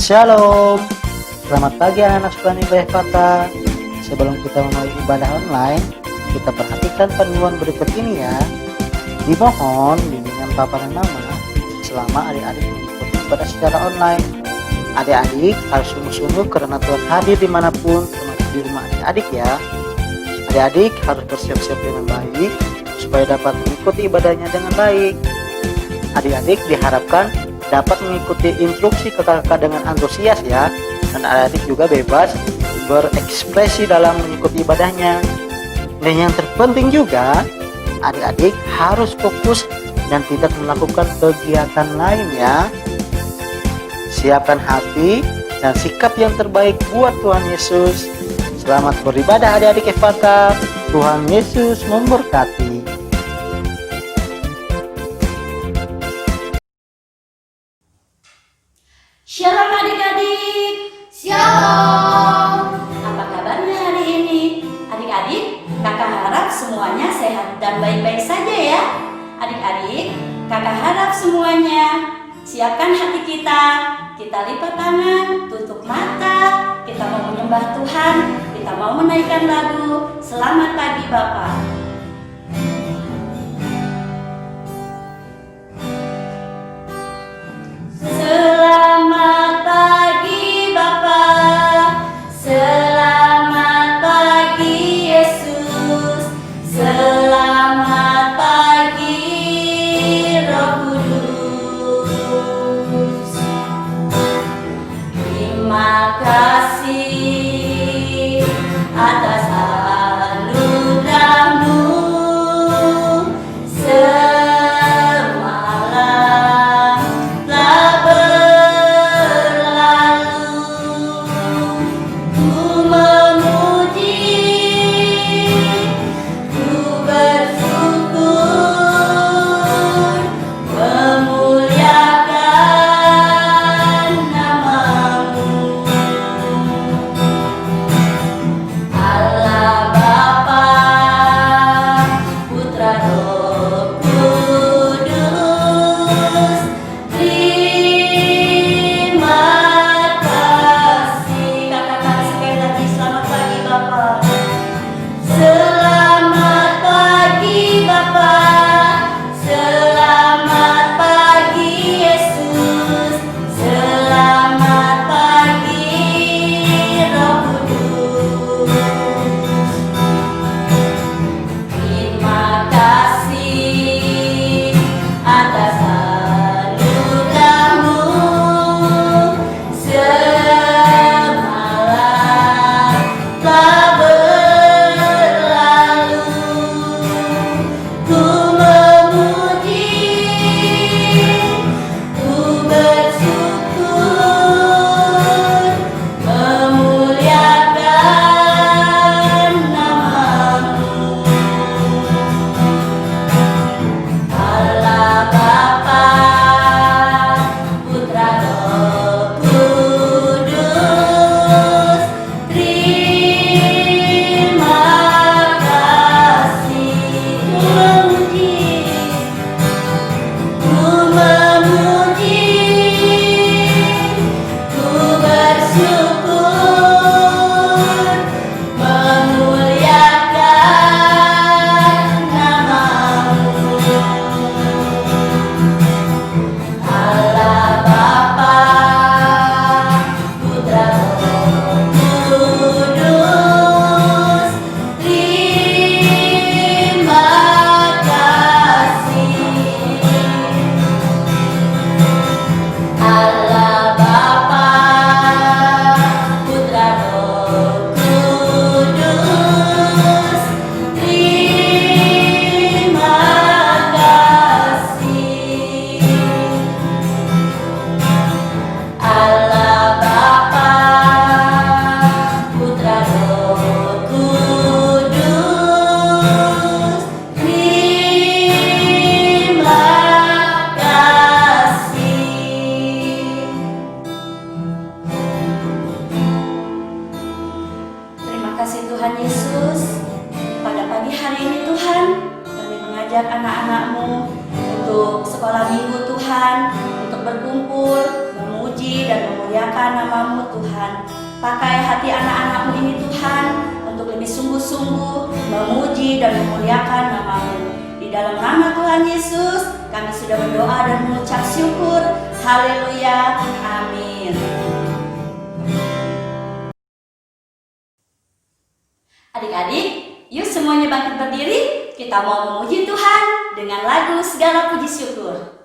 Shalom, selamat pagi anak-anak sekolah ibadah kota. Sebelum kita memulai ibadah online, kita perhatikan panduan berikut ini ya. Dimohon bimbingan Papa dan Mama selama adik-adik mengikuti ibadah secara online. Adik-adik harus sungguh-sungguh karena Tuhan hadir dimanapun, termasuk di rumah adik-adik ya. Adik-adik harus bersiap-siap dengan baik supaya dapat mengikuti ibadahnya dengan baik. Adik-adik diharapkan dapat mengikuti instruksi kakak-kakak dengan antusias ya, dan adik-adik juga bebas berekspresi dalam mengikuti ibadahnya. Dan yang terpenting juga, adik-adik harus fokus dan tidak melakukan kegiatan lain ya. Siapkan hati dan sikap yang terbaik buat Tuhan Yesus. Selamat beribadah adik-adik Efata. Tuhan Yesus memberkati. Shalom adik-adik. Shalom. Apa kabarnya hari ini? Adik-adik, kakak harap semuanya sehat dan baik-baik saja ya. Adik-adik, kakak harap semuanya siapkan hati kita. Kita lipat tangan, tutup mata. Kita mau menyembah Tuhan. Kita mau menaikkan lagu Selamat Pagi Bapa. Selamat pagi Bapa, selamat pagi Yesus, selamat pagi Roh Kudus. Terima kasih atas anugerah-Mu. Anak-anak-Mu untuk sekolah minggu Tuhan, untuk berkumpul, memuji dan memuliakan nama-Mu Tuhan. Pakai hati anak-anak-Mu ini Tuhan untuk lebih sungguh-sungguh memuji dan memuliakan nama-Mu. Di dalam nama Tuhan Yesus kami sudah berdoa dan mengucap syukur. Haleluya, amin. Adik-adik, yuk semuanya bangkit berdiri. Kita mau memuji Tuhan dengan lagu Segala Puji Syukur.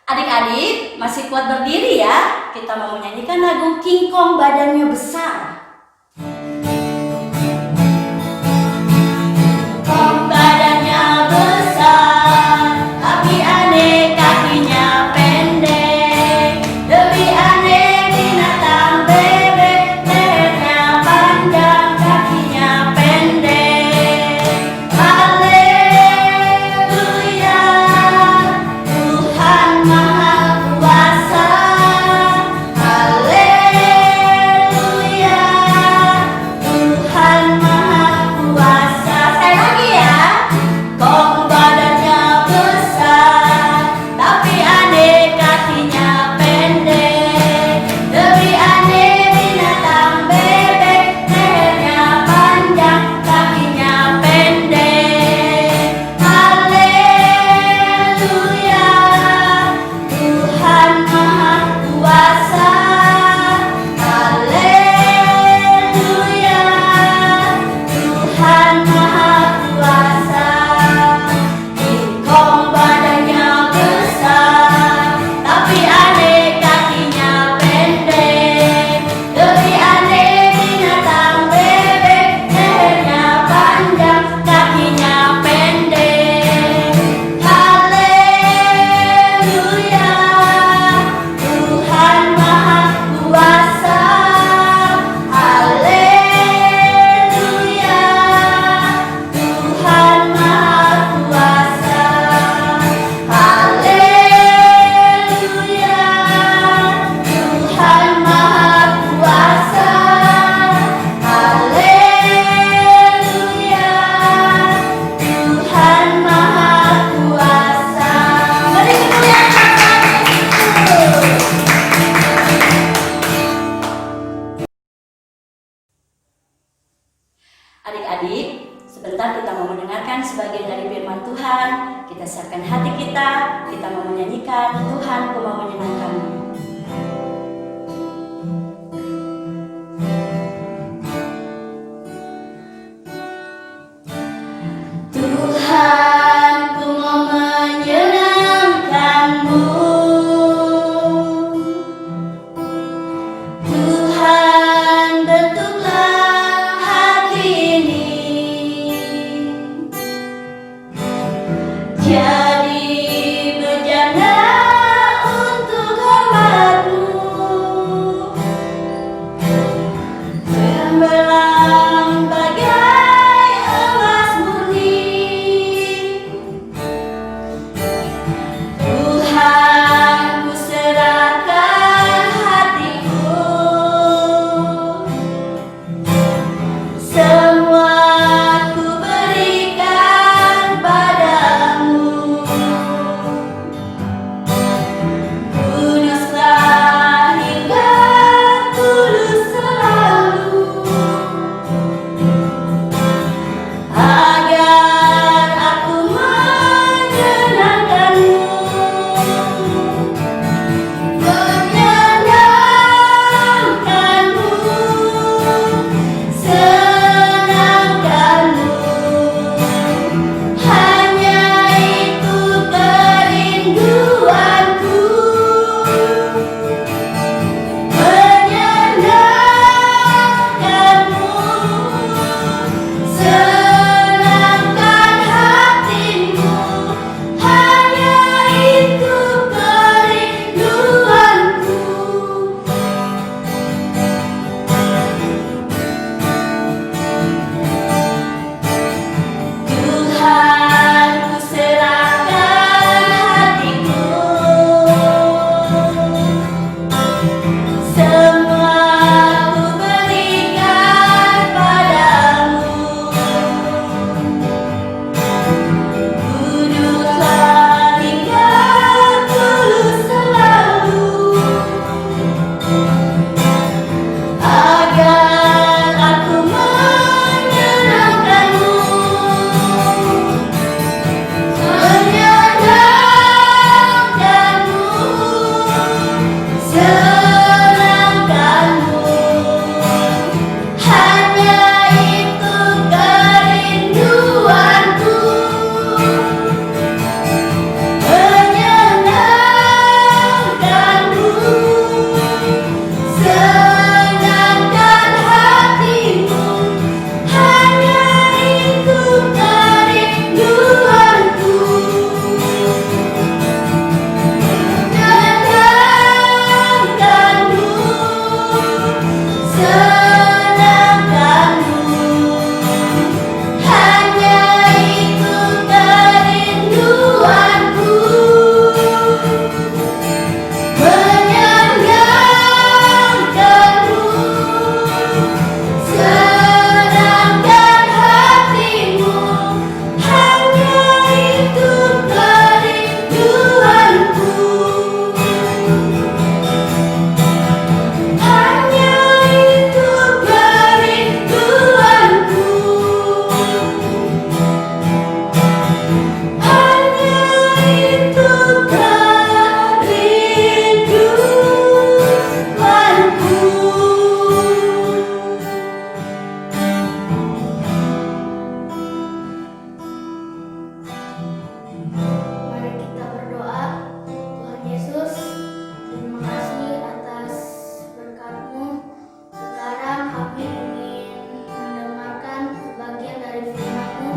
Adik-adik masih kuat berdiri ya? Kita mau menyanyikan lagu King Kong Badannya Besar. Kong badannya besar, tapi aneh kakinya pendek. Lebih aneh binatang bebek, lehernya panjang, kakinya pendek. Haleluya, Tuhan Maha Kuasa. Haleluya. Adik-adik, sebentar kita mau mendengarkan sebagian dari firman Tuhan. Kita siapkan hati kita mau menyanyikan Tuhan ku mau menyenangkanmu. Tuhan, ku mau menyenangkanmu. Tuhan, bentuklah hati ini jadi bejana untuk hormat-Mu. Gembelang bagai emas murni. Tuhan, ku serahkan hatiku. Semua ku berikan padamu. Kuduslah hingga kudus selalu, agar aku menyenangkanmu. Menyenangkanmu, senangkanmu, hanya itu kerinduanku. Menyenangkanmu, senangkan hatimu, hanya itu kerinduanku. Tuhan, ku serahkan hatiku. Semua ku berikan padamu. Kuduslah hingga kudus selalu, agar aku menyenangkanmu. Menyenangkanmu, senangkanmu, hanya itu kerinduanku. Menyenangkanmu, senangkan hatimu, hanya itu kerinduanku. Menyenangkanmu, senangkanmu, hanya itu kerinduanku. Menyenangkanmu, senangkan hatimu, hanya itu kerinduanku. Hanya itu kerinduanku. Hanya itu kerinduanku. Mari kita berdoa. Tuhan Yesus, terima kasih atas berkat-Mu. Sekarang kami ingin mendengarkan sebagian dari firman-Mu.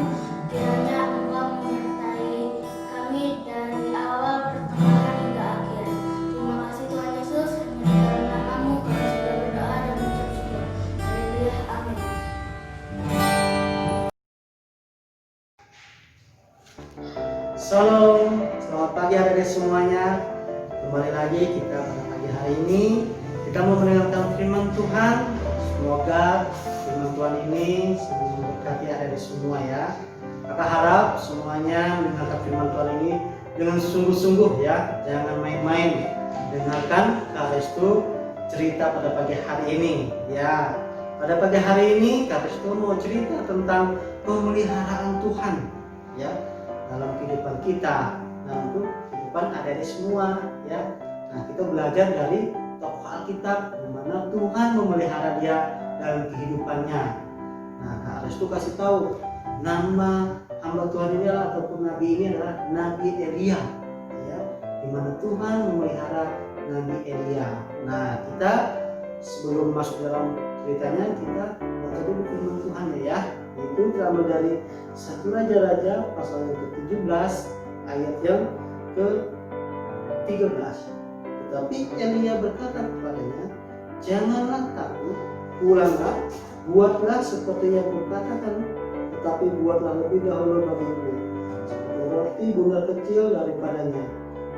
Kiranya Engkau menyertai kami dari awal, pertengahan hingga akhir. Terima kasih Tuhan Yesus. Hanya di dalam nama-Mu kami sudah berdoa dan mengucap syukur. Haleluya. Amin. Shalom, selamat pagi adik-adik semuanya. Kembali lagi kita pada pagi hari ini kita mau mendengarkan firman Tuhan. Semoga firman Tuhan ini selalu memberkati adik-adik semua ya. Kakak harap semuanya mendengarkan firman Tuhan ini dengan sungguh-sungguh ya, jangan main-main. Dengarkan Kak Restu cerita pada pagi hari ini ya. pada pagi hari ini Kak Restu mau cerita tentang pemeliharaan Tuhan ya dalam kehidupan kita, dalam kehidupan adik-adik semua ya. Nah, kita belajar dari tokoh Alkitab di mana Tuhan memelihara dia dalam kehidupannya. Nah, Kak Restu kasih tahu nama hamba Tuhan ini adalah ataupun nabi ini adalah Nabi Elia ya, di mana Tuhan memelihara Nabi Elia. Nah, kita sebelum masuk dalam ceritanya kita baca dulu firman Tuhan ya, yaitu terambil dari 1 Raja-Raja pasal yang ke-17 ayat yang ke-13. Tetapi Elia berkata kepadanya, janganlah takut, pulanglah, buatlah seperti yang kukatakan, tetapi buatlah lebih dahulu bagiku seperti roti bundar kecil daripadanya,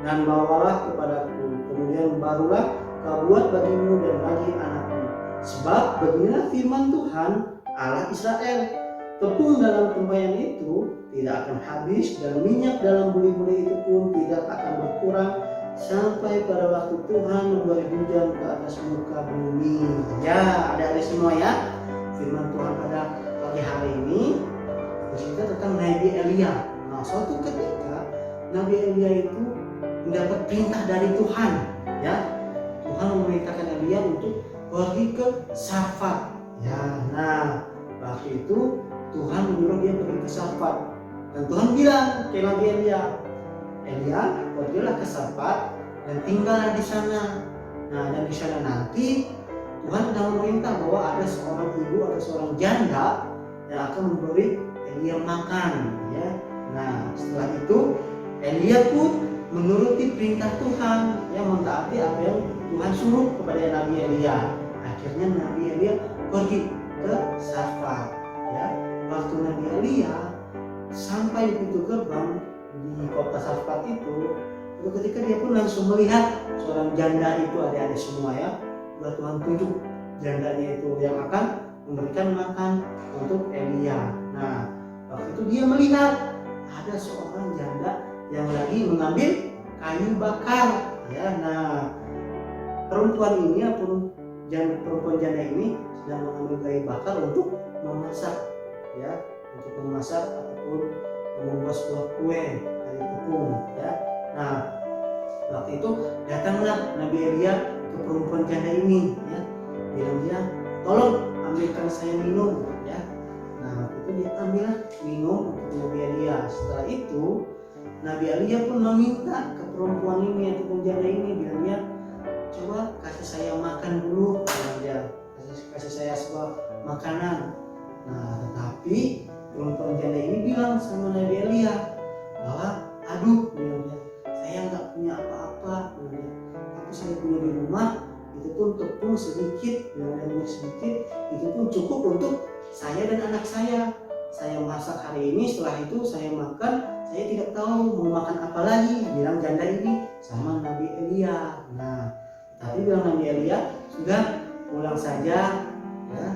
dan bawalah kepadaku, kemudian barulah kau buat bagimu dan bagi anakmu. Sebab beginilah firman Tuhan Allah Israel, tepung dalam tempayan itu tidak akan habis, dan minyak dalam buli-buli itu pun tidak akan berkurang sampai pada waktu Tuhan memberi hujan ke atas muka bumi. Ya, adik-adik semua ya, firman Tuhan pada pagi hari ini bercerita tentang Nabi Elia. Nah, suatu ketika Nabi Elia itu mendapat perintah dari Tuhan ya. Tuhan memerintahkan Elia untuk pergi ke Sarfat ya. Nah, waktu itu Tuhan menyuruh dia pergi ke Sarfat, dan Tuhan bilang ke Nabi Elia, pergilah ke Sarfat dan tinggallah di sana. Nah, dan di sana nanti Tuhan sudah memerintah bahwa ada seorang ibu, ada seorang janda yang akan memberi Elia makan ya. Nah, setelah itu Elia pun menuruti perintah Tuhan yang mentaati apa yang Tuhan suruh kepada Nabi Elia. Akhirnya Nabi Elia pergi ke Sarfat ya. Waktu Nabi Elia sampai di pintu gerbang di kota Sarfat itu ketika dia pun langsung melihat seorang janda itu, adik-adik semua ya, bahwa Tuhan tunjuk jandanya itu yang akan memberikan makan untuk Elia. Nah, waktu itu dia melihat ada seorang janda yang lagi mengambil kayu bakar ya. Nah, perempuan ini ataupun perempuan janda ini sedang mengambil kayu bakar untuk memasak ya, untuk memasak ataupun membuat sebuah kue dari tepung ya. Nah, waktu itu datanglah Nabi Elia ke perempuan janda ini ya, bilang dia, tolong ambilkan saya minum ya. Nah, waktu itu dia ambillah minum untuk Nabi Elia. Setelah itu Nabi Elia pun meminta ke perempuan ini ataupun janda ini, bilang dia, coba kasih saya makan dulu, bilang dia, kasih saya sebuah makanan. Nah, tetapi perempuan janda ini bilang sama Nabi Elia bahwa, aduh, bilang dia, saya nggak punya apa-apa, bilang dia, tapi saya punya di rumah, itu pun tepung sedikit, bilang dia, sedikit, itu pun cukup untuk saya dan anak saya. Saya masak hari ini, setelah itu saya makan, saya tidak tahu mau makan apa lagi, bilang janda ini sama Nabi Elia. Nah, tapi bilang Nabi Elia, sudah pulang saja ya,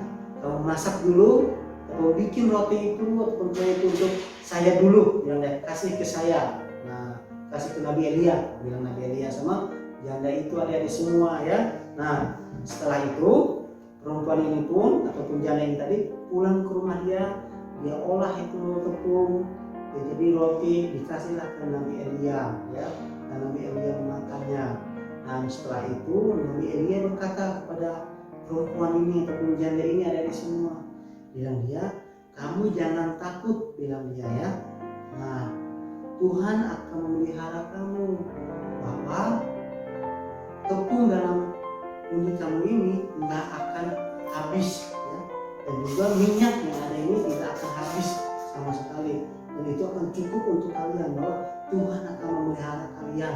kamu masak dulu atau bikin roti itu ataupun kue itu untuk saya dulu, bilang dia, kasih ke saya. Nah, kasih ke Nabi Elia, bilang Nabi Elia sama janda itu, adik-adik semua ya. Nah, setelah itu perempuan ini pun ataupun janda ini tadi pulang ke rumah dia olah itu tepung ya, jadi roti, dikasihlah ke Nabi Elia ya, dan Nabi Elia memakannya. Nah, setelah itu Nabi Elia berkata kepada perempuan ini ataupun janda ini, adik-adik semua, bilang dia, kamu jangan takut, bilang dia ya. Nah, Tuhan akan memelihara kamu, bahwa tepung dalam undi kamu ini nggak akan habis ya, dan juga minyak yang ada ini tidak akan habis sama sekali, dan itu akan cukup untuk kalian, bahwa Tuhan akan memelihara kalian,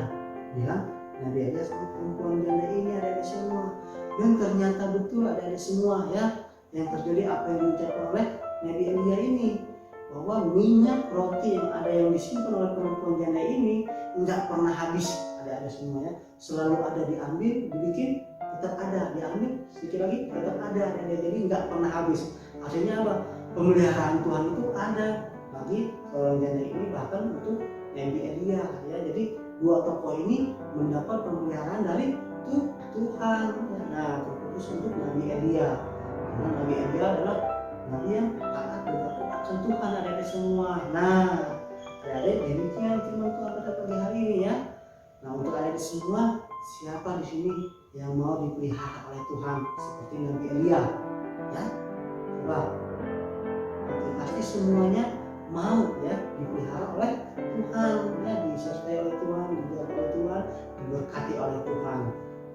bilang Nabi Elia sama perempuan janda ini, adik-adik semua. Dan ternyata betul, adik-adik semua ya, yang terjadi apa yang diucapkan oleh Nabi Elia ini, bahwa minyak roti yang ada yang disimpan oleh perempuan janda ini nggak pernah habis, adik-adik semua ya, selalu ada, diambil, dibikin, tetap ada, diambil sedikit lagi, tetap ada, jadi nggak pernah habis. Artinya apa? Pemeliharaan Tuhan itu ada bagi seorang janda ini, bahkan untuk Nabi Elia ya. Jadi dua tokoh ini mendapat pemeliharaan dari Tuhan. Nah, terkhusus untuk Nabi Elia. Karena Nabi Elia adalah nabi yang taat dan takut akan Tuhan adik-adik semua. Nah, adik-adik demikian firman Tuhan pada pagi hari ini ya. Nah, untuk adik-adik semua, siapa di sini yang mau dipelihara oleh Tuhan seperti Nabi Elia? Ya, coba. Nanti pasti semuanya mau ya dipelihara oleh Tuhan, ya disertai oleh Tuhan, dijaga oleh Tuhan, diberkati oleh Tuhan.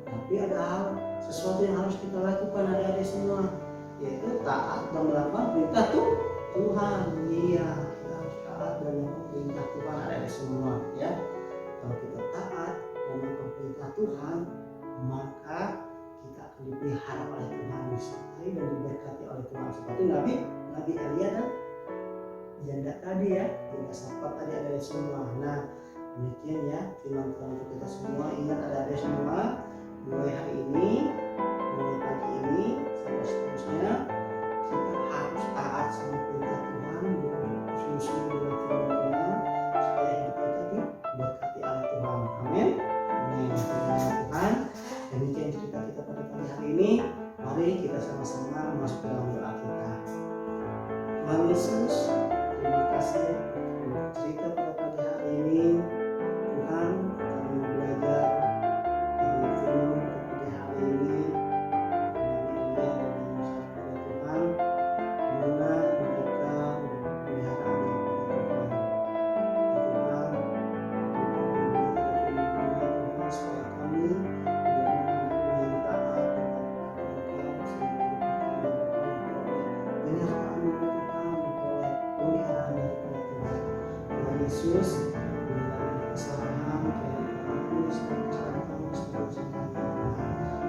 Tapi ada hal sesuatu yang harus kita lakukan adik-adik semua, yaitu taat dan melakukan perintah Tuhan. Iya, kita harus taat dan melakukan perintah Tuhan adik-adik semua ya. Kalau kita taat dan melakukan perintah Tuhan, maka kita akan dipelihara oleh Tuhan, disertai dan diberkati oleh Tuhan seperti Nabi Elia dan janda tadi ya, janda sahabat tadi adik-adik semua. Nah, demikian ya firman Tuhan untuk kita semua. Ingat adik-adik semua, mulai hari ini, mulai pagi ini sampai seterusnya, kita harus taat sama perintah Tuhan, sungguh-sungguh dengan firman Tuhan, supaya hidup kita diberkati oleh Tuhan. Amin. Amin. Firman Tuhan. Demikian cerita kita pada pagi hari ini. Mari kita sama-sama masuk ke dalam doa kita. Tuhan Yesus, terima kasih untuk cerita pada pagi hari ini. Tuhan, kami belajar dari firman pada pagi hari ini. Nabi Elia dan Musa kepada Tuhan, dimana mereka memelihara Tuhan. Tuhan, Tuhan supaya kami yang taat banyak kami Tuhan memperoleh pemeliharaan daripada Tuhan. Tuhan Yesus, mengenai kesalahan, kehapus, dan kesalahan kami seterusnya.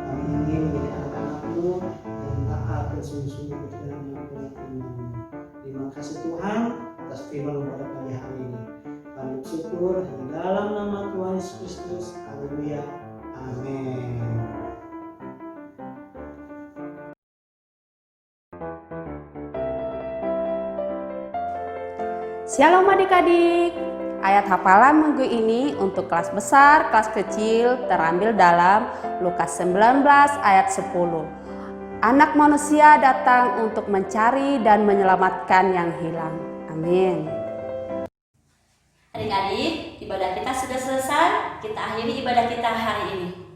Kami ingin menjadi anak-anak-Mu yang taat dan sungguh-sungguh berjalan dengan firman-Mu. Terima kasih Tuhan atas firman-Mu pada pagi hari ini. Kami bersyukur di dalam nama Tuhan Yesus Kristus. Haleluya. Amin. Shalom adik-adik. Ayat hafalan minggu ini untuk kelas besar, kelas kecil terambil dalam Lukas 19 ayat 10. Anak manusia datang untuk mencari dan menyelamatkan yang hilang. Amin. Adik-adik, ibadah kita sudah selesai. Kita akhiri ibadah kita hari ini.